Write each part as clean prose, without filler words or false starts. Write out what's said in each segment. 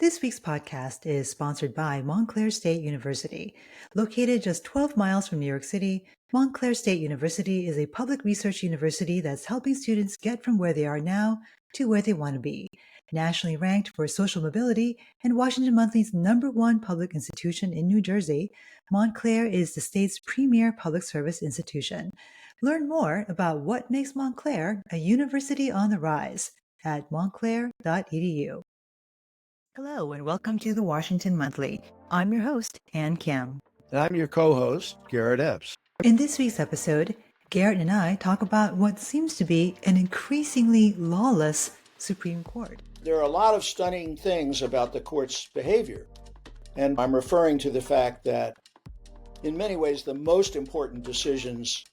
This week's podcast is sponsored by Montclair State University. Located just 12 miles from New York City, Montclair State University is a public research university that's helping students get from where they are now to where they want to be. Nationally ranked for social mobility and Washington Monthly's #1 public institution in New Jersey, Montclair is the state's premier public service institution. Learn more about what makes Montclair a university on the rise at montclair.edu. Hello, and welcome to the Washington Monthly. I'm your host, Ann Kim. And I'm your co-host, Garrett Epps. In this week's episode, Garrett and I talk about what seems to be an increasingly lawless Supreme Court. There are a lot of stunning things about the court's behavior, and I'm referring to the fact that in many ways the most important decisions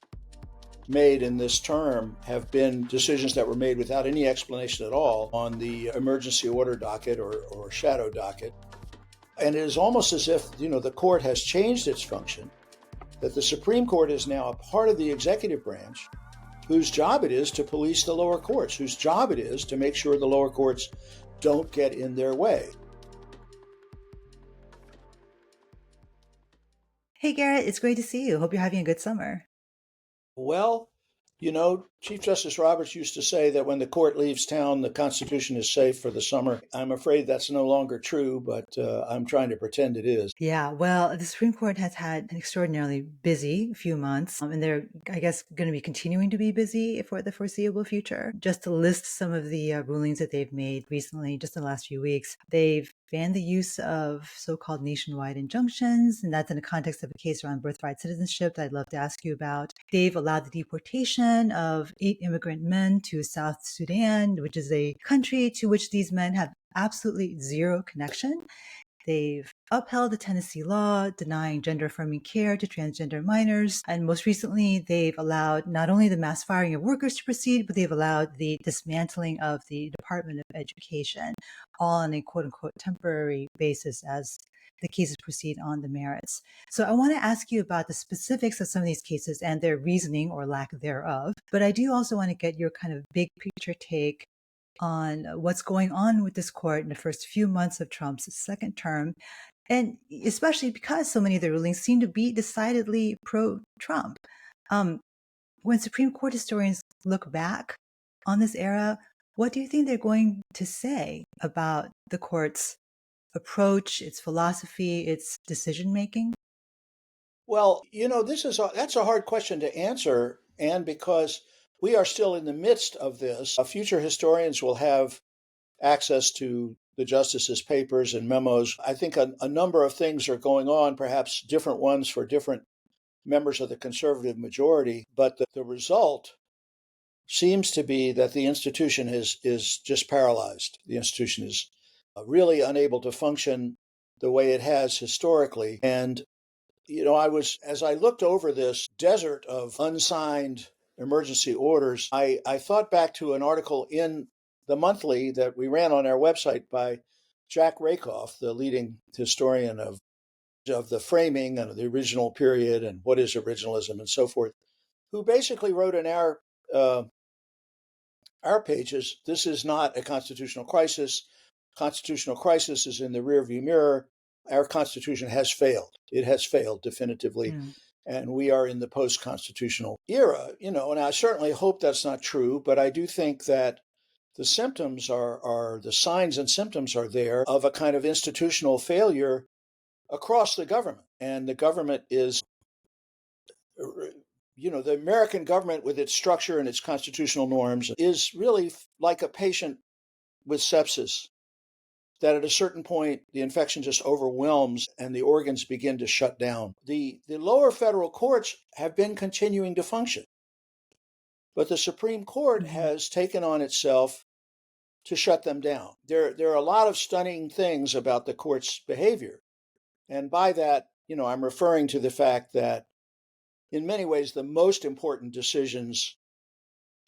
made in this term have been decisions that were made without any explanation at all on the emergency order docket or shadow docket. And it is almost as if, the court has changed its function, that the Supreme Court is now a part of the executive branch whose job it is to police the lower courts, whose job it is to make sure the lower courts don't get in their way. Hey, Garrett, it's great to see you. Hope you're having a good summer. Well, Chief Justice Roberts used to say that when the court leaves town, the Constitution is safe for the summer. I'm afraid that's no longer true, but I'm trying to pretend it is. Yeah, well, the Supreme Court has had an extraordinarily busy few months, and they're, I guess, going to be continuing to be busy for the foreseeable future. Just to list some of the rulings that they've made recently, just in the last few weeks, they've banned the use of so-called nationwide injunctions, and that's in the context of a case around birthright citizenship that I'd love to ask you about. They've allowed the deportation of 8 immigrant men to South Sudan, which is a country to which these men have absolutely zero connection. They've upheld the Tennessee law denying gender-affirming care to transgender minors. And most recently, they've allowed not only the mass firing of workers to proceed, but they've allowed the dismantling of the Department of Education, all on a quote-unquote temporary basis as the cases proceed on the merits. So I want to ask you about the specifics of some of these cases and their reasoning or lack thereof. But I do also want to get your kind of big picture take on what's going on with this court in the first few months of Trump's second term, and especially because so many of the rulings seem to be decidedly pro-Trump. When Supreme Court historians look back on this era, what do you think they're going to say about the court's approach, its philosophy, its decision-making? Well, that's a hard question to answer, and because we are still in the midst of this, future historians will have access to the justices' papers and memos. I think a number of things are going on, perhaps different ones for different members of the conservative majority, but the result seems to be that the institution is just paralyzed. The institution is really unable to function the way it has historically. And, as I looked over this desert of unsigned emergency orders, I thought back to an article in the monthly that we ran on our website by Jack Rakoff, the leading historian of the framing and the original period and what is originalism and so forth, who basically wrote in our pages, this is not a constitutional crisis. Constitutional crisis is in the rearview mirror. Our Constitution has failed. It has failed definitively. Mm. And we are in the post-constitutional era, and I certainly hope that's not true, but I do think that the symptoms the signs and symptoms are there of a kind of institutional failure across the government. And the government is, the American government with its structure and its constitutional norms is really like a patient with sepsis, that at a certain point, the infection just overwhelms and the organs begin to shut down. The lower federal courts have been continuing to function, but the Supreme Court has taken on itself to shut them down. There are a lot of stunning things about the court's behavior. And by that, I'm referring to the fact that in many ways, the most important decisions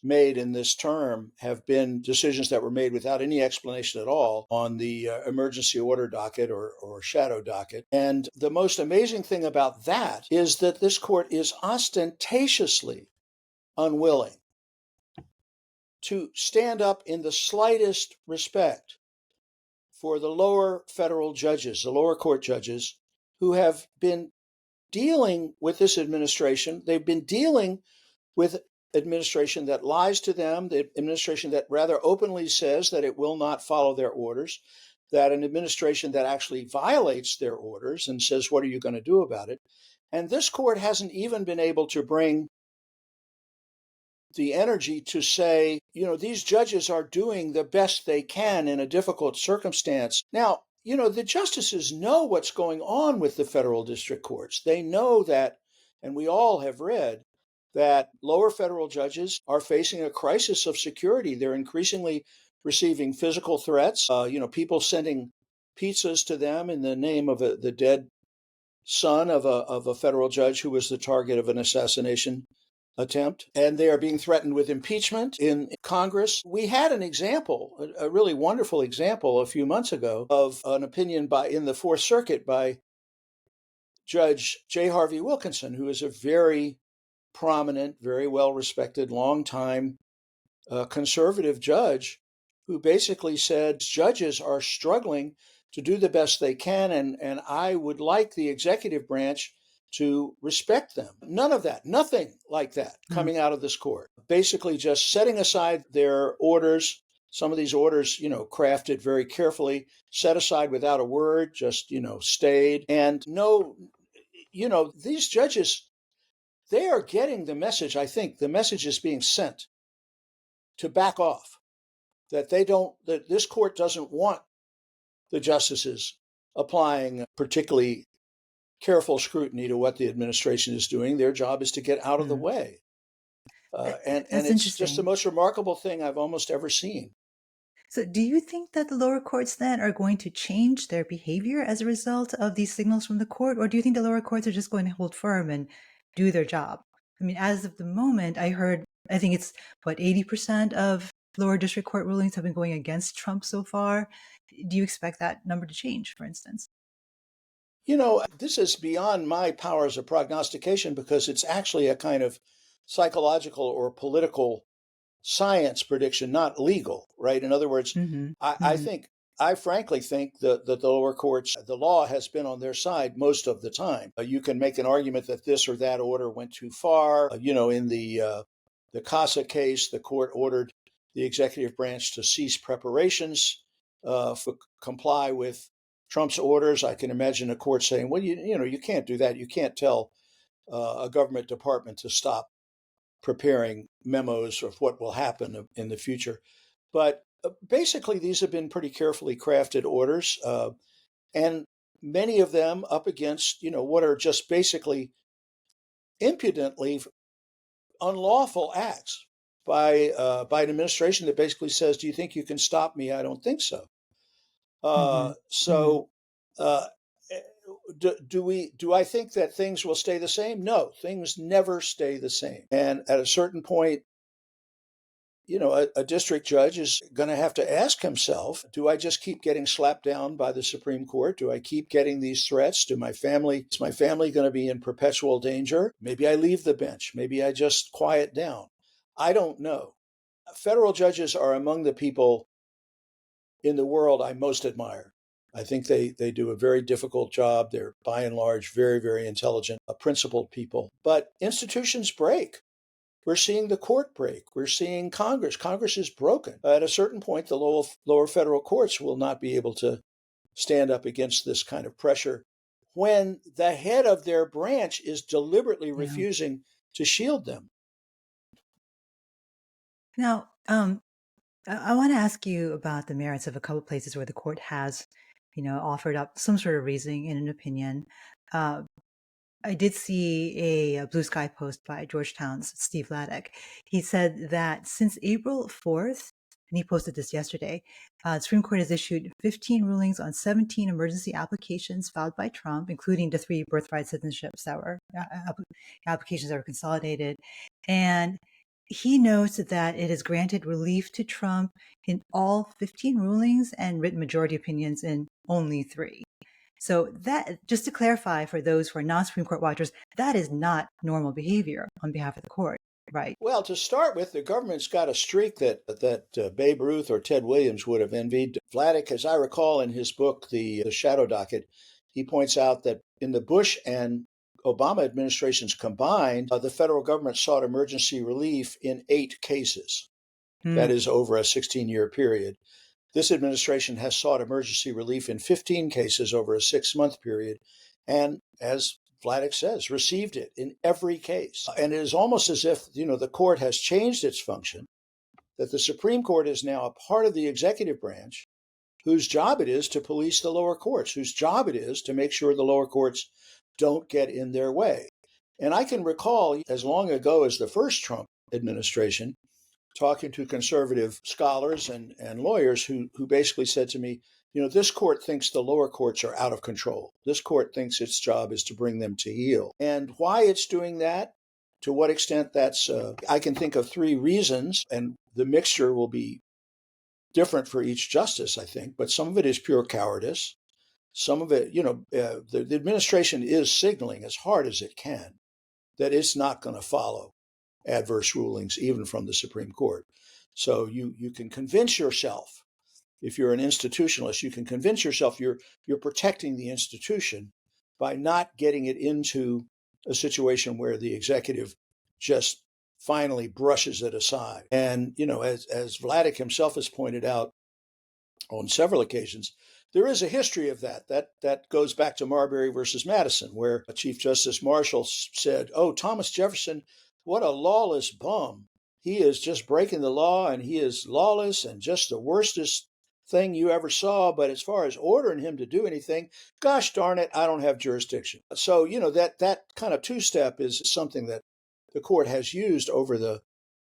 made in this term have been decisions that were made without any explanation at all on the emergency order docket or shadow docket. And the most amazing thing about that is that this court is ostentatiously unwilling to stand up in the slightest respect for the lower federal judges, the lower court judges, who have been dealing with this administration. They've been dealing with administration that lies to them, the administration that rather openly says that it will not follow their orders, that an administration that actually violates their orders and says, what are you going to do about it? And this court hasn't even been able to bring the energy to say, these judges are doing the best they can in a difficult circumstance. Now, the justices know what's going on with the federal district courts. They know that, and we all have read, that lower federal judges are facing a crisis of security. They're increasingly receiving physical threats, people sending pizzas to them in the name of the dead son of a federal judge who was the target of an assassination attempt, and they are being threatened with impeachment in Congress. We had an example, a really wonderful example a few months ago of an opinion in the Fourth Circuit by Judge J. Harvey Wilkinson, who is a very prominent, very well-respected, long-time conservative judge, who basically said judges are struggling to do the best they can, and I would like the executive branch to respect them. None of that, nothing like that coming out of this court. Basically just setting aside their orders, some of these orders, crafted very carefully, set aside without a word, just, stayed. And no, these judges, they are getting the message. I think the message is being sent to back off, that this court doesn't want the justices applying particularly careful scrutiny to what the administration is doing. Their job is to get out of the way. And it's just the most remarkable thing I've almost ever seen. So do you think that the lower courts then are going to change their behavior as a result of these signals from the court? Or do you think the lower courts are just going to hold firm and do their job? I mean, as of the moment, I think it's 80% of lower district court rulings have been going against Trump so far. Do you expect that number to change, for instance? This is beyond my powers of prognostication, because it's actually a kind of psychological or political science prediction, not legal, right? In other words, I frankly think that the lower courts, the law has been on their side most of the time. You can make an argument that this or that order went too far. In the CASA case, the court ordered the executive branch to cease preparations for comply with Trump's orders. I can imagine a court saying, well, you can't do that. You can't tell a government department to stop preparing memos of what will happen in the future. But basically, these have been pretty carefully crafted orders, and many of them up against, what are just basically impudently unlawful acts by an administration that basically says, do you think you can stop me? I don't think so. Do I think that things will stay the same? No, things never stay the same. And at a certain point, a district judge is going to have to ask himself, do I just keep getting slapped down by the Supreme Court? Do I keep getting these threats? Is my family going to be in perpetual danger? Maybe I leave the bench. Maybe I just quiet down. I don't know. Federal judges are among the people in the world I most admire. I think they do a very difficult job. They're by and large very, very intelligent, principled people. But institutions break. We're seeing the court break. We're seeing Congress. Congress is broken. At a certain point, the lower federal courts will not be able to stand up against this kind of pressure when the head of their branch is deliberately refusing to shield them. Now, I want to ask you about the merits of a couple of places where the court has, offered up some sort of reasoning in an opinion. I did see a Blue Sky post by Georgetown's Steve Laddick. He said that since April 4th, and he posted this yesterday, the Supreme Court has issued 15 rulings on 17 emergency applications filed by Trump, including the 3 birthright citizenships that were applications that were consolidated. And he notes that it has granted relief to Trump in all 15 rulings and written majority opinions in only 3. So that, just to clarify for those who are non-Supreme Court watchers, that is not normal behavior on behalf of the court. Right. Well, to start with, the government's got a streak that Babe Ruth or Ted Williams would have envied. Vladeck, as I recall in his book, The Shadow Docket, he points out that in the Bush and Obama administrations combined, the federal government sought emergency relief in 8 cases. That Mm. is over a 16-year period. This administration has sought emergency relief in 15 cases over a 6-month period, and as Vladeck says, received it in every case. And it is almost as if, the court has changed its function, that the Supreme Court is now a part of the executive branch whose job it is to police the lower courts, whose job it is to make sure the lower courts don't get in their way. And I can recall as long ago as the first Trump administration, talking to conservative scholars and lawyers who basically said to me, this court thinks the lower courts are out of control. This court thinks its job is to bring them to heel. And why it's doing that, to what extent that's, I can think of 3 reasons, and the mixture will be different for each justice, I think, but some of it is pure cowardice. Some of it, the administration is signaling as hard as it can that it's not going to follow adverse rulings, even from the Supreme Court. So you can convince yourself, if you're an institutionalist, you can convince yourself you're protecting the institution by not getting it into a situation where the executive just finally brushes it aside. And, as Vladeck himself has pointed out on several occasions, there is a history of that. That goes back to Marbury versus Madison, where Chief Justice Marshall said, "Oh, Thomas Jefferson, what a lawless bum. He is just breaking the law, and he is lawless and just the worstest thing you ever saw. But as far as ordering him to do anything, gosh darn it, I don't have jurisdiction." So, that kind of two-step is something that the court has used over the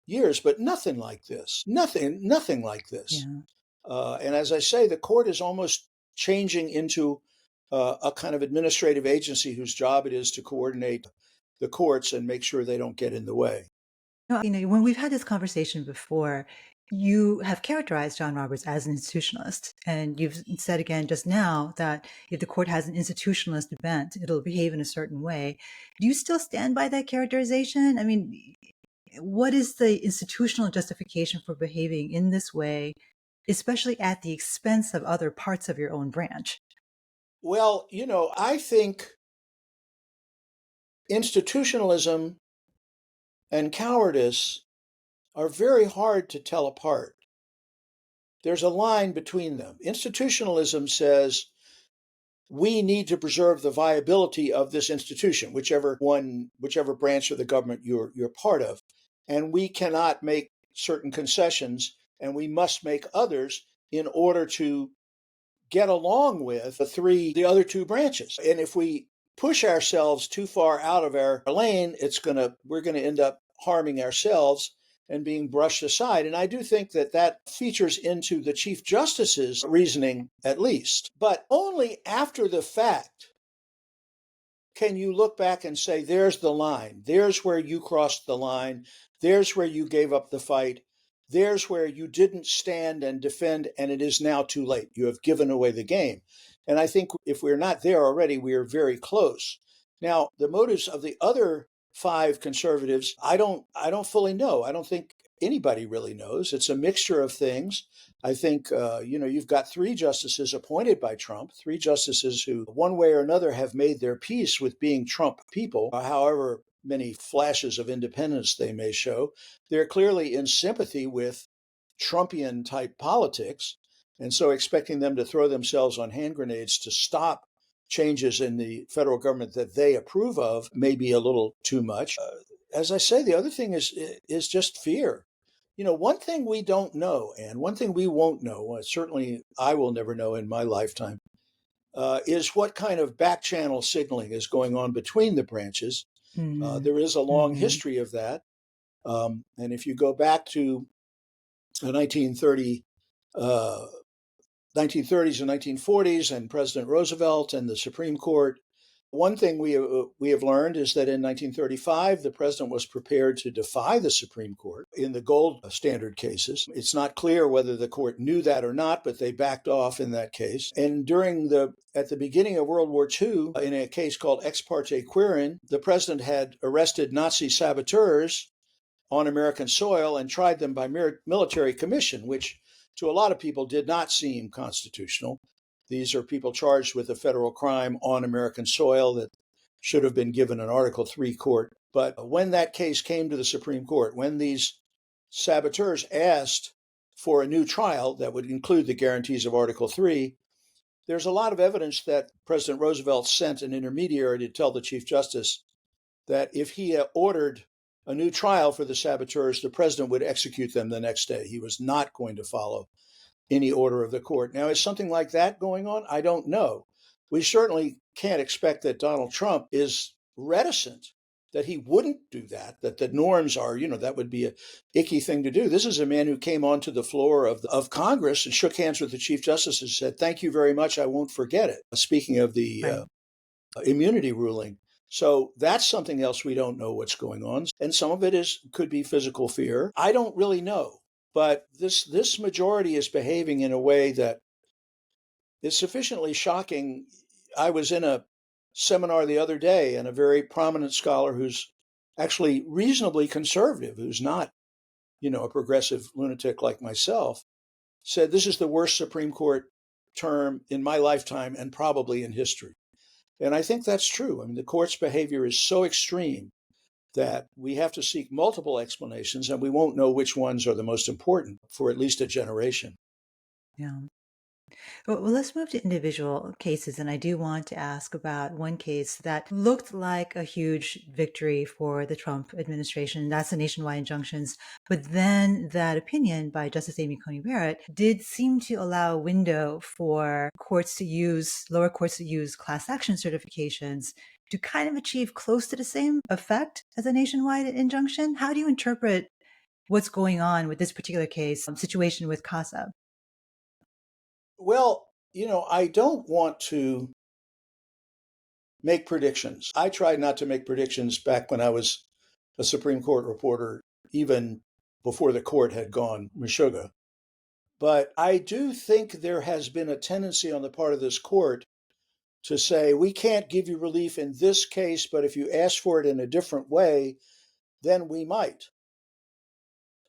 years, but nothing like this. Nothing like this. Yeah. And as I say, the court is almost changing into a kind of administrative agency whose job it is to coordinate the courts and make sure they don't get in the way. No, when we've had this conversation before, you have characterized John Roberts as an institutionalist. And you've said again just now that if the court has an institutionalist bent, it'll behave in a certain way. Do you still stand by that characterization? I mean, what is the institutional justification for behaving in this way, especially at the expense of other parts of your own branch? Well, I think institutionalism and cowardice are very hard to tell apart. There's a line between them. Institutionalism says we need to preserve the viability of this institution, whichever branch of the government you're part of, and we cannot make certain concessions, and we must make others in order to get along with the other 2 branches. And if we push ourselves too far out of our lane, we're going to end up harming ourselves and being brushed aside. And I do think that features into the Chief Justice's reasoning, at least. But only after the fact can you look back and say, there's the line. There's where you crossed the line. There's where you gave up the fight. There's where you didn't stand and defend, and it is now too late. You have given away the game. And I think if we're not there already, we are very close. Now, the motives of the other 5 conservatives, I don't fully know. I don't think anybody really knows. It's a mixture of things. I think, you've got 3 justices appointed by Trump, 3 justices who, one way or another, have made their peace with being Trump people, however many flashes of independence they may show. They're clearly in sympathy with Trumpian type politics. And so expecting them to throw themselves on hand grenades to stop changes in the federal government that they approve of may be a little too much. As I say, the other thing is just fear. One thing we don't know, and one thing we won't know, certainly I will never know in my lifetime, is what kind of back channel signaling is going on between the branches. Mm-hmm. There is a long history of that. And if you go back to the 1930s and 1940s and President Roosevelt and the Supreme Court, one thing we have learned is that in 1935, the president was prepared to defy the Supreme Court in the gold standard cases. It's not clear whether the court knew that or not, but they backed off in that case. And at the beginning of World War II, in a case called Ex parte Quirin, the president had arrested Nazi saboteurs on American soil and tried them by military commission, which to a lot of people did not seem constitutional. These are people charged with a federal crime on American soil that should have been given an Article 3 court. But when that case came to the Supreme Court, when these saboteurs asked for a new trial that would include the guarantees of Article 3, there's a lot of evidence that President Roosevelt sent an intermediary to tell the Chief Justice that if he ordered a new trial for the saboteurs, the president would execute them the next day. He was not going to follow any order of the court. Now, is something like that going on? I don't know. We certainly can't expect that Donald Trump is reticent, that he wouldn't do that, that the norms are, that would be a icky thing to do. This is a man who came onto the floor of Congress and shook hands with the Chief Justice and said, "Thank you very much. I won't forget it." Speaking of the immunity ruling. So that's something else we don't know what's going on. And some of it could be physical fear. I don't really know. But this majority is behaving in a way that is sufficiently shocking. I was in a seminar the other day, and a very prominent scholar who's actually reasonably conservative, who's not, a progressive lunatic like myself, said this is the worst Supreme Court term in my lifetime and probably in history. And I think that's true. I mean, the court's behavior is so extreme that we have to seek multiple explanations, and we won't know which ones are the most important for at least a generation. Yeah. Well, let's move to individual cases. And I do want to ask about one case that looked like a huge victory for the Trump administration. That's the nationwide injunctions. But then that opinion by Justice Amy Coney Barrett did seem to allow a window for lower courts to use class action certifications to kind of achieve close to the same effect as a nationwide injunction. How do you interpret what's going on with this particular case, situation with CASA? Well, I don't want to make predictions. I tried not to make predictions back when I was a Supreme Court reporter, even before the court had gone Meshuggah. But I do think there has been a tendency on the part of this court to say, we can't give you relief in this case, but if you ask for it in a different way, then we might.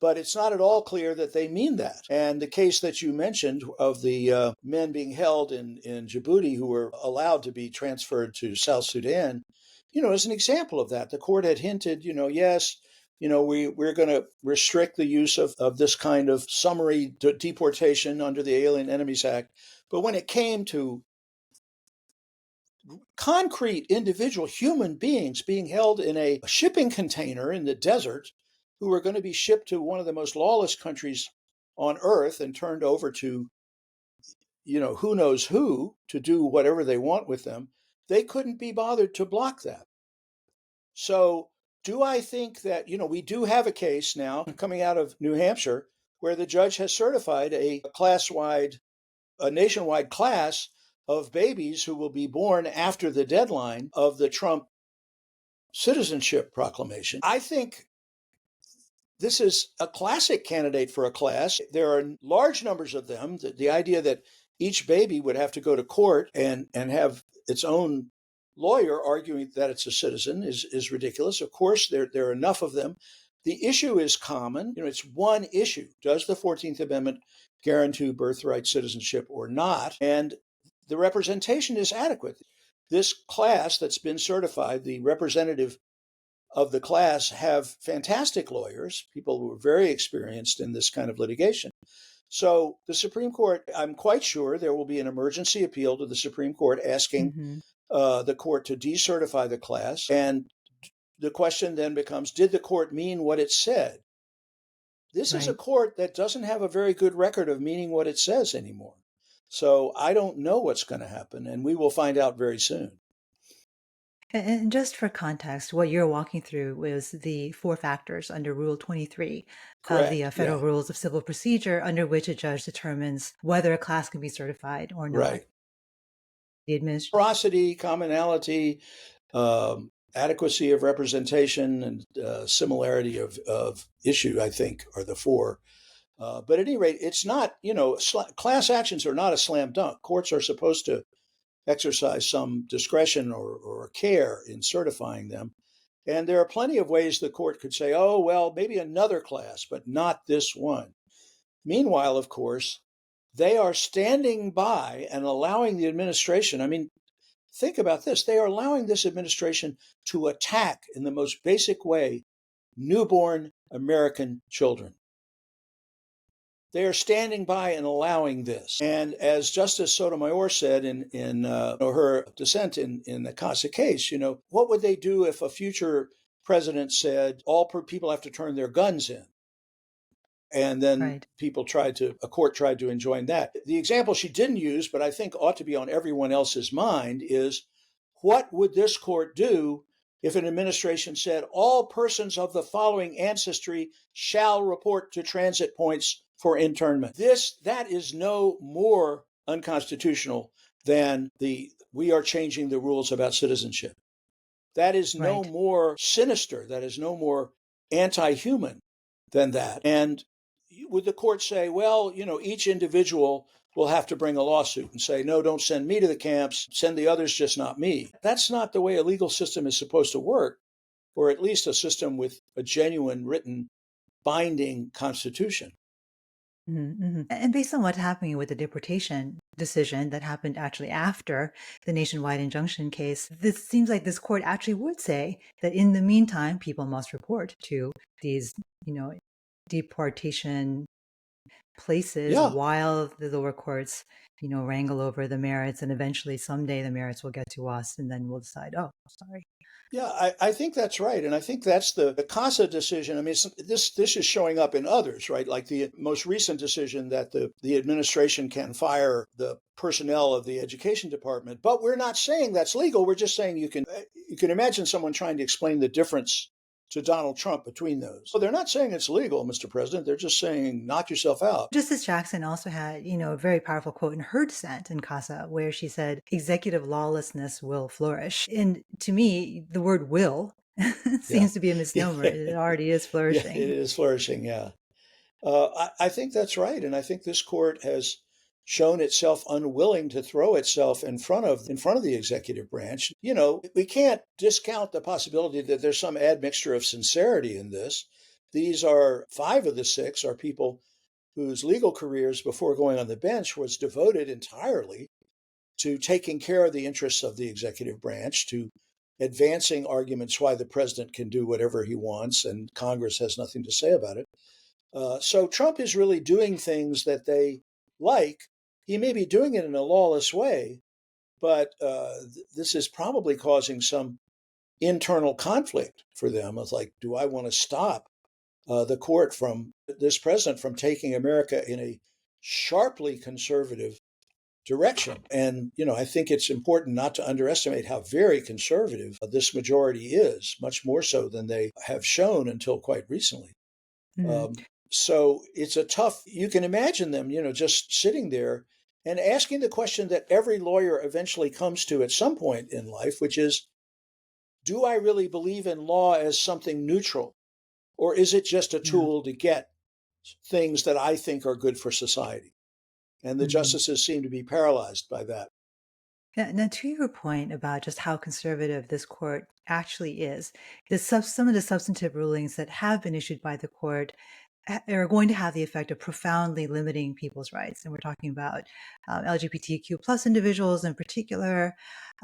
But it's not at all clear that they mean that. And the case that you mentioned of the men being held in Djibouti who were allowed to be transferred to South Sudan, is an example of that. The court had hinted, yes, we're going to restrict the use of this kind of summary deportation under the Alien Enemies Act. But when it came to concrete individual human beings being held in a shipping container in the desert, who were going to be shipped to one of the most lawless countries on earth and turned over to, who knows who to do whatever they want with them, they couldn't be bothered to block that. So do I think that, we do have a case now coming out of New Hampshire where the judge has certified a nationwide class of babies who will be born after the deadline of the Trump citizenship proclamation. I think this is a classic candidate for a class. There are large numbers of them. The idea that each baby would have to go to court and have its own lawyer arguing that it's a citizen is ridiculous. Of course, there are enough of them. The issue is common. It's one issue. Does the 14th Amendment guarantee birthright citizenship or not? And the representation is adequate. This class that's been certified, the representative of the class, have fantastic lawyers, people who are very experienced in this kind of litigation. So the Supreme Court, I'm quite sure there will be an emergency appeal to the Supreme Court asking the court to decertify the class. And the question then becomes, did the court mean what it said? This is a court that doesn't have a very good record of meaning what it says anymore. So I don't know what's going to happen, and we will find out very soon. And just for context, what you're walking through was the 4 factors under Rule 23 of the Correct. Federal Rules of Civil Procedure, under which a judge determines whether a class can be certified or not. Right. The administration. Reciprocity, commonality, adequacy of representation, and similarity of issue, I think, are the 4. But at any rate, it's not, class actions are not a slam dunk. Courts are supposed to exercise some discretion or care in certifying them. And there are plenty of ways the court could say, oh, well, maybe another class, but not this one. Meanwhile, of course, they are standing by and allowing the administration. I mean, think about this. They are allowing this administration to attack in the most basic way newborn American children. They are standing by and allowing this. And as Justice Sotomayor said in her dissent in the Casa case, what would they do if a future president said all people have to turn their guns in? And then Right. a court tried to enjoin that. The example she didn't use, but I think ought to be on everyone else's mind, is what would this court do if an administration said all persons of the following ancestry shall report to transit points for internment? That is no more unconstitutional than we are changing the rules about citizenship. That is no Right. more sinister, that is no more anti-human than that. And would the court say, well, each individual will have to bring a lawsuit and say, no, don't send me to the camps, send the others, just not me? That's not the way a legal system is supposed to work, or at least a system with a genuine written binding constitution. Mm-hmm. And based on what's happening with the deportation decision that happened actually after the nationwide injunction case, this seems like this court actually would say that in the meantime, people must report to these, deportation places Yeah, while the lower courts, wrangle over the merits. And eventually someday the merits will get to us and then we'll decide, oh, sorry. yeah, I think that's right. And I think that's the CASA decision. I mean, this is showing up in others, right? Like the most recent decision that the administration can fire the personnel of the education department. But we're not saying that's legal. We're just saying you can imagine someone trying to explain the difference to Donald Trump between those. So they're not saying it's legal, Mr. President. They're just saying knock yourself out. Justice Jackson also had, a very powerful quote in her dissent in CASA where she said, executive lawlessness will flourish. And to me, the word will Yeah. seems to be a Yeah. misnomer. It already is Yeah, it flourishing. is flourishing. Yeah. I think that's right. And I think this court has shown itself unwilling to throw itself in front of the executive branch. We can't discount the possibility that there's some admixture of sincerity in this. These are 5 of the 6 are people whose legal careers before going on the bench was devoted entirely to taking care of the interests of the executive branch, to advancing arguments why the president can do whatever he wants and Congress has nothing to say about it. So Trump is really doing things that they like. He may be doing it in a lawless way, but this is probably causing some internal conflict for them. It's like, do I want to stop the court from this president from taking America in a sharply conservative direction? And, I think it's important not to underestimate how very conservative this majority is, much more so than they have shown until quite recently. Mm. So it's you can imagine them, just sitting there and asking the question that every lawyer eventually comes to at some point in life, which is, do I really believe in law as something neutral? Or is it just a Yeah. tool to get things that I think are good for society? And the Mhm. justices seem to be paralyzed by that. Yeah, now, to your point about just how conservative this court actually is, some of the substantive rulings that have been issued by the court are going to have the effect of profoundly limiting people's rights. And we're talking about LGBTQ plus individuals in particular.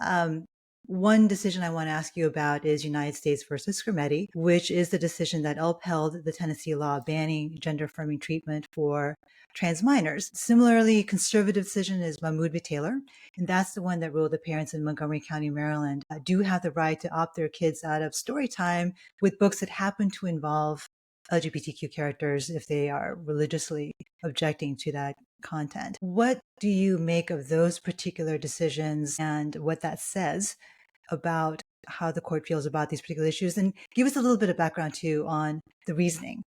Um, One decision I want to ask you about is United States versus Scrimetti, which is the decision that upheld the Tennessee law banning gender affirming treatment for trans minors. Similarly, conservative decision is Mahmoud v. Taylor, and that's the one that ruled that parents in Montgomery County, Maryland, do have the right to opt their kids out of story time with books that happen to involve LGBTQ characters if they are religiously objecting to that content. What do you make of those particular decisions and what that says about how the court feels about these particular issues? And give us a little bit of background too on the reasoning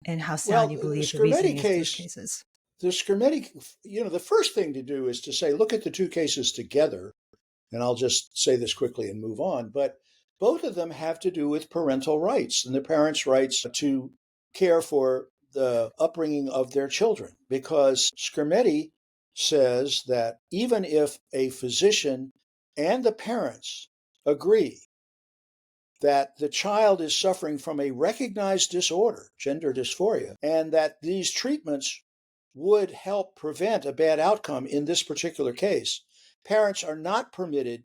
and how Well, sound you believe the reasoning is those cases. The Scrimetti, the first thing to do is to say, look at the 2 cases together. And I'll just say this quickly and move on. But both of them have to do with parental rights and the parents' rights to care for the upbringing of their children. Because Scrimetti says that even if a physician and the parents agree that the child is suffering from a recognized disorder, gender dysphoria, and that these treatments would help prevent a bad outcome in this particular case, parents are not permitted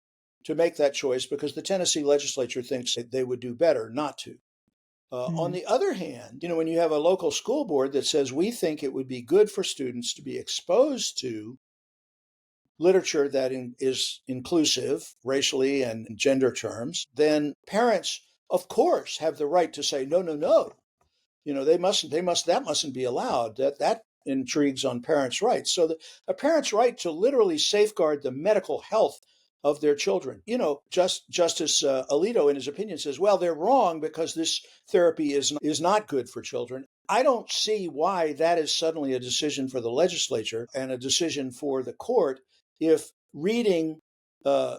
to make that choice because the Tennessee legislature thinks they would do better not to. On Mm. the other hand, when you have a local school board that says we think it would be good for students to be exposed to literature that is inclusive racially and in gender terms, then parents, of course, have the right to say, no, no, no. That mustn't be allowed. That intrigues on parents' rights. So a parent's right to literally safeguard the medical health of their children. Justice Alito, in his opinion, says, well, they're wrong because this therapy is not good for children. I don't see why that is suddenly a decision for the legislature and a decision for the court if reading a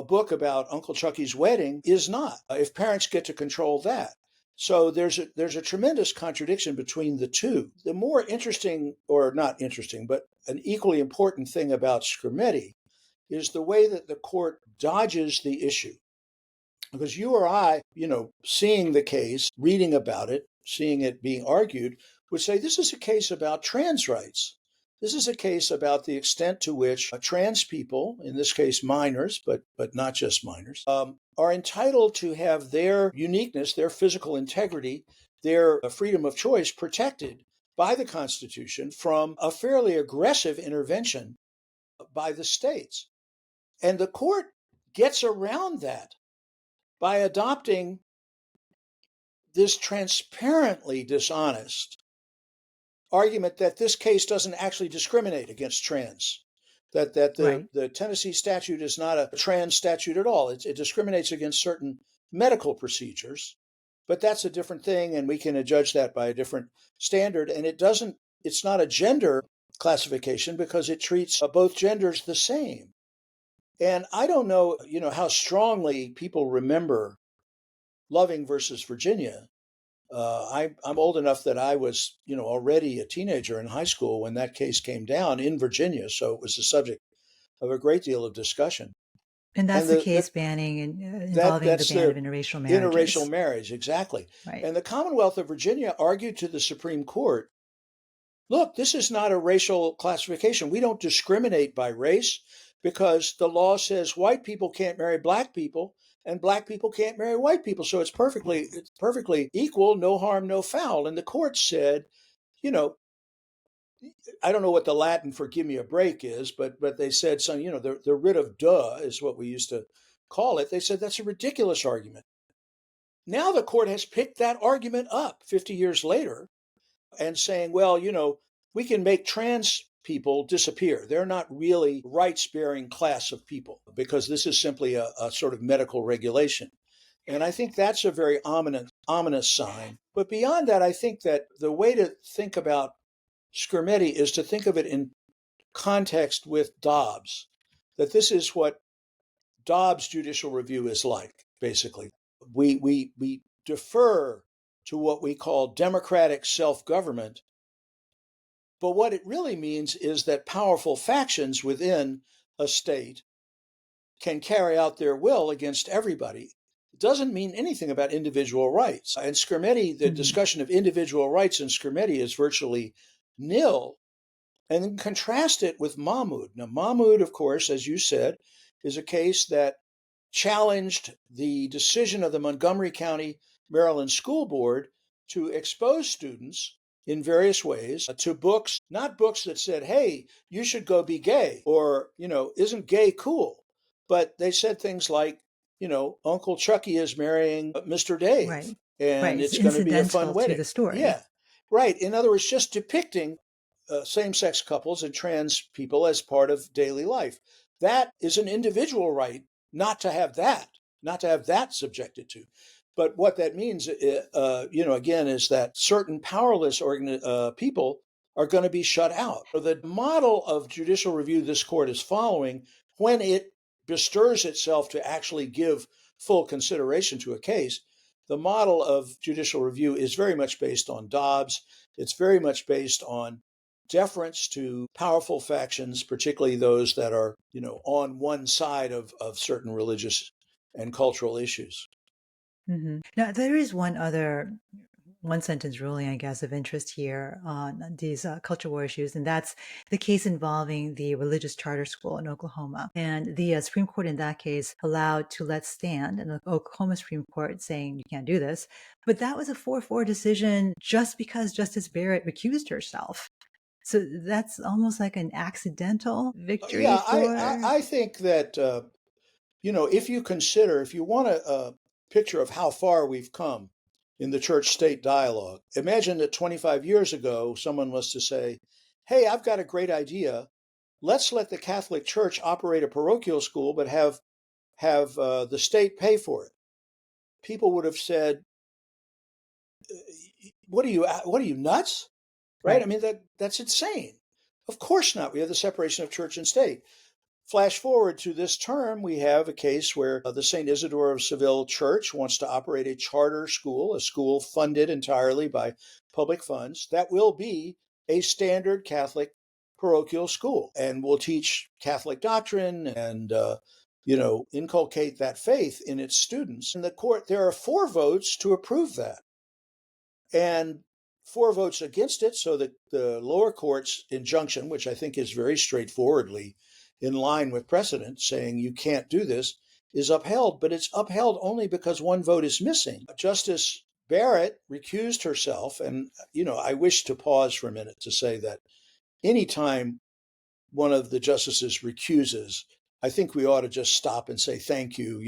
book about Uncle Chucky's wedding is not. If parents get to control that. So there's a tremendous contradiction between the two. The more interesting, or not interesting, but an equally important thing about Scrimetti is the way that the court dodges the issue. Because you or I, seeing the case, reading about it, seeing it being argued, would say this is a case about trans rights. This is a case about the extent to which trans people, in this case minors, but not just minors, are entitled to have their uniqueness, their physical integrity, their freedom of choice protected by the Constitution from a fairly aggressive intervention by the states. And the court gets around that by adopting this transparently dishonest argument that this case doesn't actually discriminate against trans, that Right. the Tennessee statute is not a trans statute at all. It discriminates against certain medical procedures, but that's a different thing, and we can judge that by a different standard. And it's not a gender classification because it treats both genders the same. And I don't know, how strongly people remember Loving versus Virginia. I'm old enough that I was, already a teenager in high school when that case came down in Virginia, so it was the subject of a great deal of discussion. And And that's the case banning and involving the that's ban of the interracial interracial marriages. marriage, exactly. Right. And the Commonwealth of Virginia argued to the Supreme Court, look, this is not a racial classification. We don't discriminate by race because the law says white people can't marry black people and black people can't marry white people. So it's perfectly equal, no harm, no foul. And the court said, you know, I don't know what the Latin for give me a break is, but they said some, the writ of duh is what we used to call it. They said that's a ridiculous argument. Now the court has picked that argument up 50 years later and saying, well, we can make trans people disappear. They're not really rights bearing class of people because this is simply a sort of medical regulation. And I think that's a very ominous sign. But beyond that, I think that the way to think about Scrimetti is to think of it in context with Dobbs, that this is what Dobbs judicial review is like, basically. We defer to what we call democratic self-government, but what it really means is that powerful factions within a state can carry out their will against everybody. It doesn't mean anything about individual rights. And Scrimetti, the Mhm. discussion of individual rights in Scrimetti is virtually nil. And then contrast it with Mahmoud. Now, Mahmoud, of course, as you said, is a case that challenged the decision of the Montgomery County, Maryland School Board to expose students in various ways to books, not books that said, hey, you should go be gay or, isn't gay cool? But they said things like, Uncle Chucky is marrying Mr. Dave Right. Right. and It's it's going to be a fun incidental to the wedding. story. Yeah, right. In other words, just depicting same sex couples and trans people as part of daily life. That is an individual right not to have that subjected to. But what that means, again, is that certain powerless people are going to be shut out. So the model of judicial review this court is following when it bestirs itself to actually give full consideration to a case, the model of judicial review is very much based on Dobbs. It's very much based on deference to powerful factions, particularly those that are, on one side of certain religious and cultural issues. Now, there is one other one sentence ruling, I guess, of interest here on these culture war issues, and that's the case involving the religious charter school in Oklahoma. And the Supreme Court in that case allowed to let stand, and the Oklahoma Supreme Court saying you can't do this. But that was a 4-4 decision just because Justice Barrett recused herself. So that's almost like an accidental victory Yeah, for. I think that if you consider, if you want a picture of how far we've come in the church-state dialogue, imagine that 25 years ago someone was to say, "Hey, I've got a great idea. Let's let the Catholic Church operate a parochial school, but have the state pay for it." People would have said, "What are you nuts?" Right? I Right. mean that's insane. Of course not. We have the separation of church and state. Flash forward to this term, we have a case where the St. Isidore of Seville Church wants to operate a charter school, a school funded entirely by public funds that will be a standard Catholic parochial school and will teach Catholic doctrine and inculcate that faith in its students. In the court, there are 4 votes to approve that and 4 votes against it, so that the lower court's injunction, which I think is very straightforwardly in line with precedent, saying you can't do this, is upheld. But it's upheld only because 1 vote is missing. Justice Barrett recused herself, and I wish to pause for a minute to say that anytime one of the justices recuses, I think we ought to just stop and say thank you.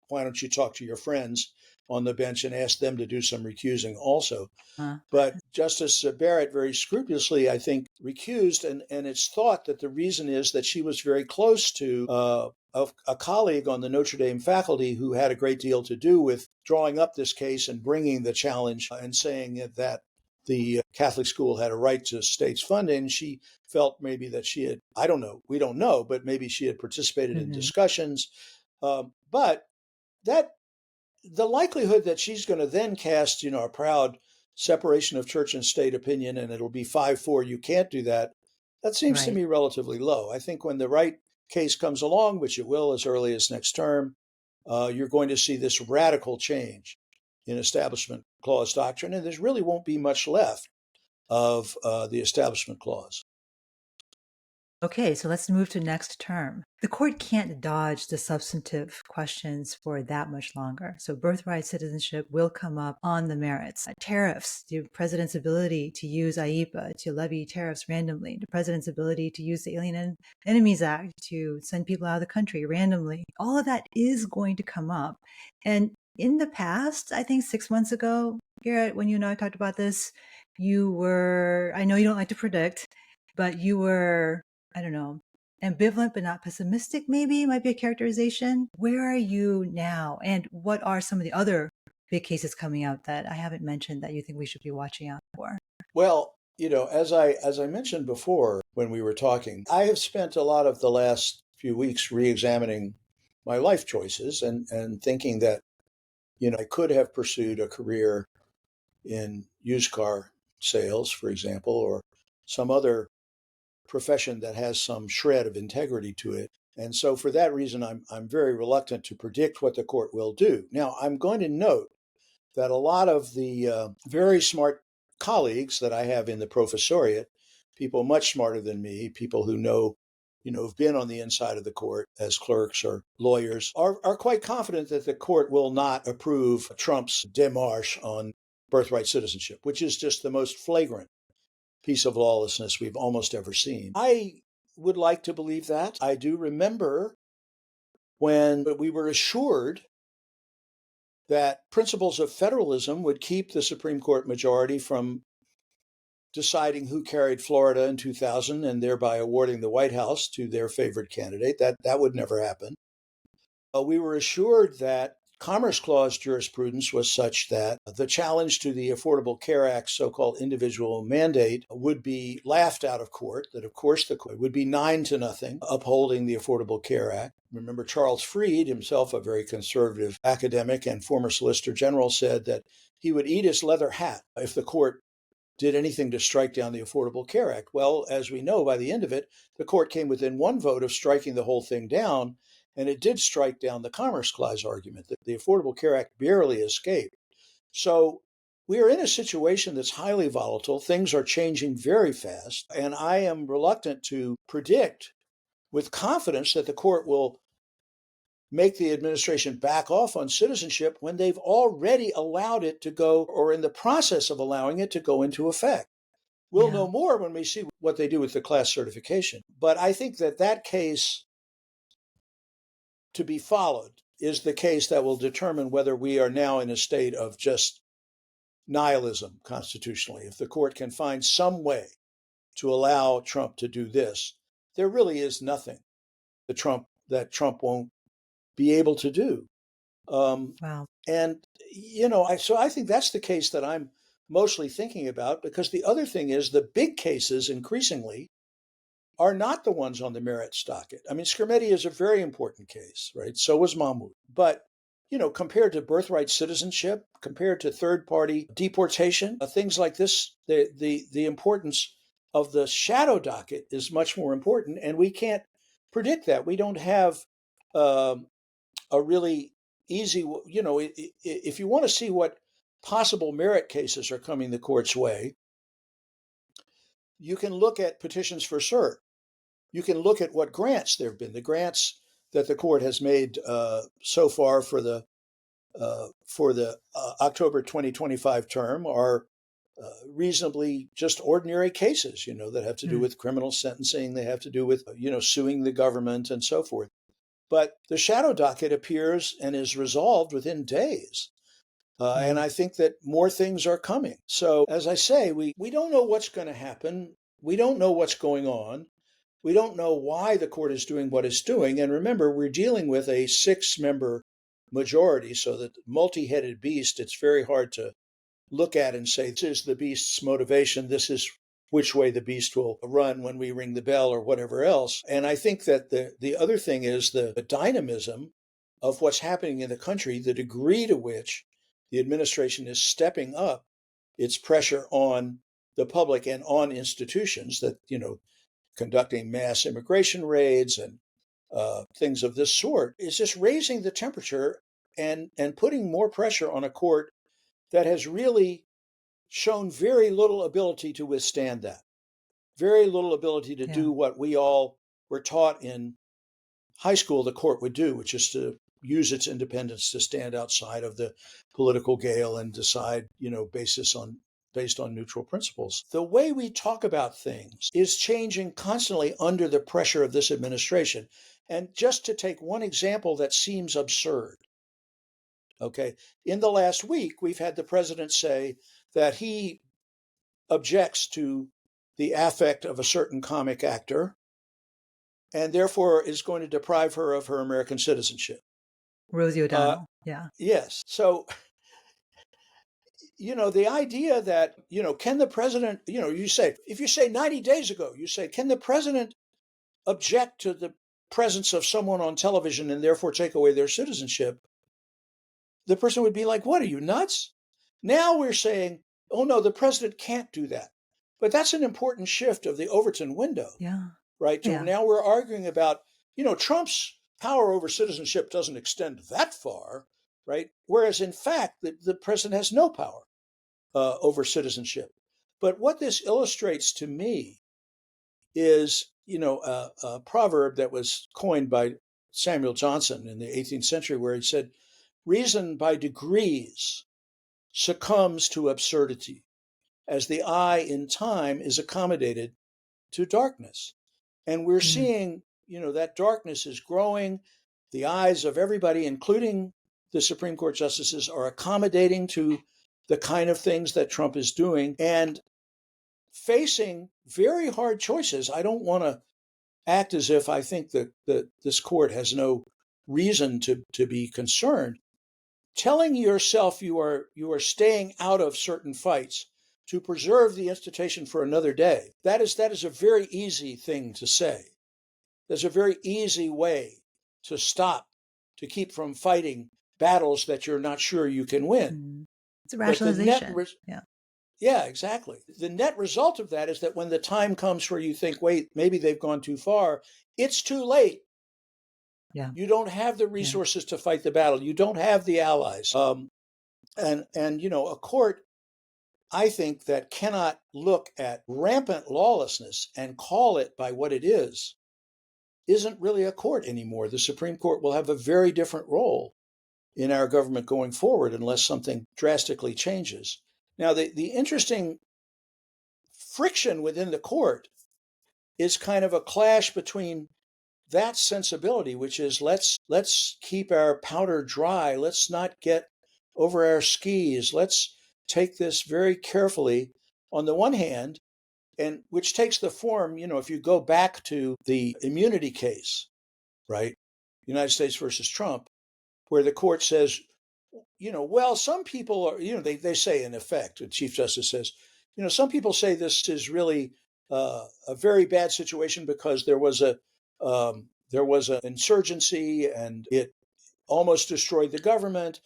Why don't you talk to your friends on the bench and ask them to do some recusing also? Uh, But Justice Barrett very scrupulously, I think, recused, and it's thought that the reason is that she was very close to a colleague on the Notre Dame faculty who had a great deal to do with drawing up this case and bringing the challenge and saying that the Catholic school had a right to state's funding. She felt maybe that she had, I don't know, we don't know, but maybe she had participated in mhm. discussions. But that the likelihood that she's going to then cast, a proud separation of church and state opinion, and it'll be 5-4, you can't do that, that seems to Right. me relatively low. I think when the right case comes along, which it will as early as next term, you're going to see this radical change in Establishment Clause doctrine, and there really won't be much left of the Establishment Clause. Okay, so let's move to next term. The court can't dodge the substantive questions for that much longer. So birthright citizenship will come up on the merits. Tariffs, the president's ability to use IEPA to levy tariffs randomly, the president's ability to use the Alien Enemies Act to send people out of the country randomly. All of that is going to come up. And in the past, I think 6 months ago, Garrett, when you and I talked about this, I know you don't like to predict, but you were, I don't know, ambivalent but not pessimistic, maybe might be a characterization. Where are you now? And what are some of the other big cases coming out that I haven't mentioned that you think we should be watching out for? Well, as I mentioned before when we were talking, I have spent a lot of the last few weeks re-examining my life choices and thinking that, I could have pursued a career in used car sales, for example, or some other profession that has some shred of integrity to it. And so for that reason, I'm very reluctant to predict what the court will do. Now, I'm going to note that a lot of the very smart colleagues that I have in the professoriate, people much smarter than me, people who know, have been on the inside of the court as clerks or lawyers, are quite confident that the court will not approve Trump's démarche on birthright citizenship, which is just the most flagrant piece of lawlessness we've almost ever seen. I would like to believe that. I do remember when we were assured that principles of federalism would keep the Supreme Court majority from deciding who carried Florida in 2000 and thereby awarding the White House to their favorite candidate. That would never happen. We were assured that Commerce Clause jurisprudence was such that the challenge to the Affordable Care Act's so-called individual mandate would be laughed out of court, that of course the court would be 9-0 upholding the Affordable Care Act. Remember, Charles Freed, himself a very conservative academic and former Solicitor General, said that he would eat his leather hat if the court did anything to strike down the Affordable Care Act. Well, as we know, by the end of it, the court came within 1 vote of striking the whole thing down. And it did strike down the Commerce Clause argument that the Affordable Care Act barely escaped. So we are in a situation that's highly volatile. Things are changing very fast. And I am reluctant to predict with confidence that the court will make the administration back off on citizenship when they've already allowed it to go, or in the process of allowing it to go into effect. We'll Yeah. know more when we see what they do with the class certification. But I think that that case to be followed is the case that will determine whether we are now in a state of just nihilism constitutionally. If the court can find some way to allow Trump to do this, there really is nothing that Trump won't be able to do. Wow. And so I think that's the case that I'm mostly thinking about, because the other thing is the big cases increasingly are not the ones on the merits docket. I mean, Skrmetti is a very important case, right? So was Mahmoud. But, compared to birthright citizenship, compared to third party deportation, things like this, the importance of the shadow docket is much more important. And we can't predict that. We don't have a really easy, if you want to see what possible merit cases are coming the court's way, you can look at petitions for cert. You can look at what grants there have been. The grants that the court has made so far for the October 2025 term are reasonably just ordinary cases, that have to do Mm. with criminal sentencing. They have to do with, suing the government and so forth. But the shadow docket appears and is resolved within days. And Yeah. I think that more things are coming. So, as I say, we don't know what's going to happen. We don't know what's going on. We don't know why the court is doing what it's doing. And remember, we're dealing with a 6-member majority, so that multi-headed beast, it's very hard to look at and say, this is the beast's motivation. This is which way the beast will run when we ring the bell or whatever else. And I think that the other thing is the dynamism of what's happening in the country, the degree to which the administration is stepping up its pressure on the public and on institutions that, conducting mass immigration raids and things of this sort, is just raising the temperature and putting more pressure on a court that has really shown very little ability to withstand that, very little ability to Yeah. do what we all were taught in high school the court would do, which is to use its independence to stand outside of the political gale and decide, based on neutral principles. The way we talk about things is changing constantly under the pressure of this administration. And just to take one example that seems absurd, okay, in the last week, we've had the president say that he objects to the affect of a certain comic actor and therefore is going to deprive her of her American citizenship. Rosie O'Donnell. Yeah. Yes. So, the idea that, can the president, if you say 90 days ago, you say, can the president object to the presence of someone on television and therefore take away their citizenship? The person would be like, what, are you nuts? Now we're saying, oh no, the president can't do that. But that's an important shift of the Overton window, Yeah. right? So Yeah. now we're arguing about, Trump's power over citizenship doesn't extend that far, right? Whereas in fact, the president has no power over citizenship. But what this illustrates to me is, a proverb that was coined by Samuel Johnson in the 18th century, where he said, reason by degrees succumbs to absurdity as the eye in time is accommodated to darkness. And we're Mm. seeing, that darkness is growing. The eyes of everybody, including the Supreme Court justices, are accommodating to the kind of things that Trump is doing and facing very hard choices. I don't want to act as if I think that this court has no reason to be concerned. Telling yourself you are staying out of certain fights to preserve the institution for another day, that is a very easy thing to say. There's a very easy way to stop, to keep from fighting battles that you're not sure you can win. Mm. It's a But rationalization. Yeah. yeah, exactly. The net result of that is that when the time comes where you think, wait, maybe they've gone too far, it's too late. Yeah. You don't have the Yeah. resources to fight the battle. You don't have the allies. And a court, I think, that cannot look at rampant lawlessness and call it by what it isn't really a court anymore. The Supreme Court will have a very different role in our government going forward unless something drastically changes. Now, the interesting friction within the court is kind of a clash between that sensibility, which is let's keep our powder dry, let's not get over our skis, let's take this very carefully on the one hand, and which takes the form, if you go back to the immunity case, right? United States versus Trump, where the court says, well, some people are, they say in effect, the Chief Justice says, some people say this is really a very bad situation because there was an insurgency and it almost destroyed the government.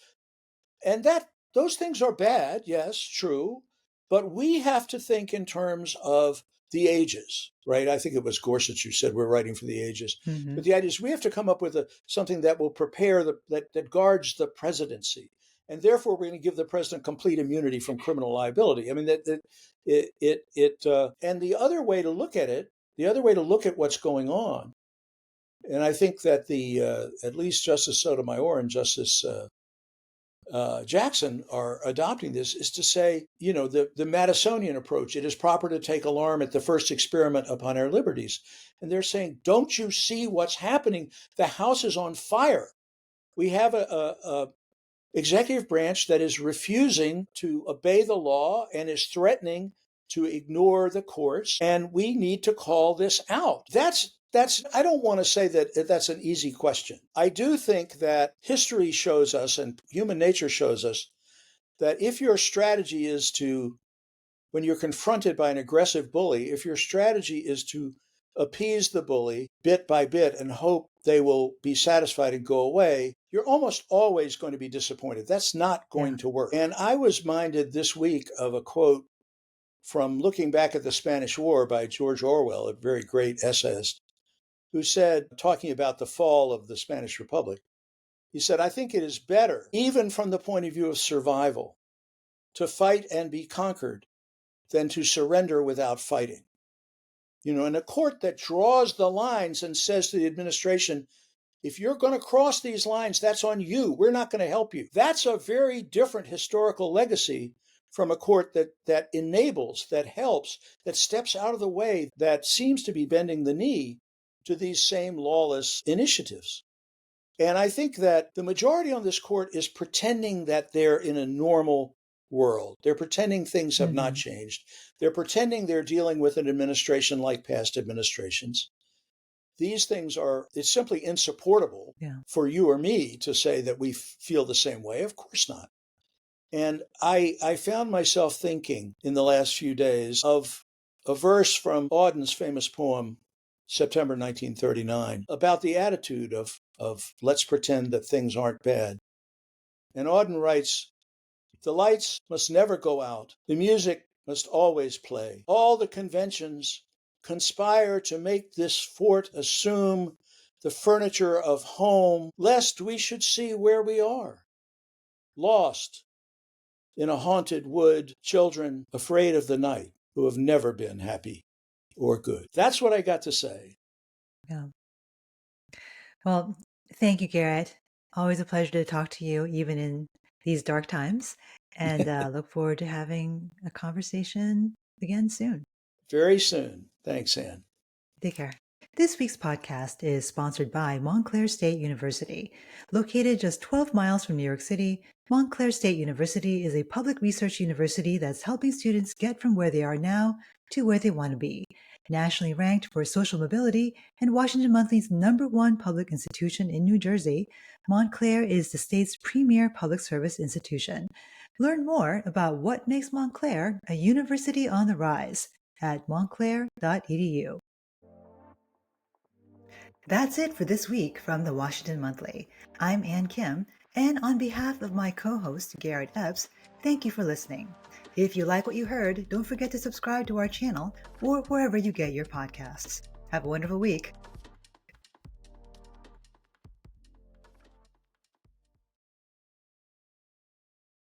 And those things are bad, yes, true, but we have to think in terms of the ages, right? I think it was Gorsuch who said we're writing for the ages. Mm-hmm. But the idea is we have to come up with something that will prepare that guards the presidency, and therefore we're going to give the president complete immunity from criminal liability. I mean and the other way to look at it, the other way to look at what's going on, and I think that at least Justice Sotomayor and Justice Jackson are adopting this, is to say, the Madisonian approach, it is proper to take alarm at the first experiment upon our liberties. And they're saying, don't you see what's happening? The house is on fire. We have a executive branch that is refusing to obey the law and is threatening to ignore the courts, and we need to call this out. I don't want to say that that's an easy question. I do think that history shows us and human nature shows us that if your strategy is to, when you're confronted by an aggressive bully, if your strategy is to appease the bully bit by bit and hope they will be satisfied and go away, you're almost always going to be disappointed. That's not going to work. And I was minded this week of a quote from Looking Back at the Spanish War by George Orwell, a very great essayist, who said, talking about the fall of the Spanish Republic, he said, I think it is better, even from the point of view of survival, to fight and be conquered than to surrender without fighting. In a court that draws the lines and says to the administration, if you're going to cross these lines, that's on you. We're not going to help you. That's a very different historical legacy from a court that enables, that helps, that steps out of the way, that seems to be bending the knee to these same lawless initiatives. And I think that the majority on this court is pretending that they're in a normal world. They're pretending things have not changed. They're pretending they're dealing with an administration like past administrations. These things it's simply insupportable for you or me to say that we feel the same way. Of course not. And I found myself thinking in the last few days of a verse from Auden's famous poem, September 1939, about the attitude of let's pretend that things aren't bad. And Auden writes, the lights must never go out. The music must always play. All the conventions conspire to make this fort assume the furniture of home, lest we should see where we are. Lost in a haunted wood, children afraid of the night who have never been happy or good. That's what I got to say. Yeah. Well, thank you, Garrett. Always a pleasure to talk to you, even in these dark times. And look forward to having a conversation again soon. Very soon. Thanks, Ann. Take care. This week's podcast is sponsored by Montclair State University. Located just 12 miles from New York City, Montclair State University is a public research university that's helping students get from where they are now to where they want to be. Nationally ranked for social mobility and Washington Monthly's #1 public institution in New Jersey, Montclair is the state's premier public service institution. Learn more about what makes Montclair a university on the rise at montclair.edu. That's it for this week from the Washington Monthly. I'm Ann Kim, and on behalf of my co-host, Garrett Epps, thank you for listening. If you like what you heard, don't forget to subscribe to our channel or wherever you get your podcasts. Have a wonderful week.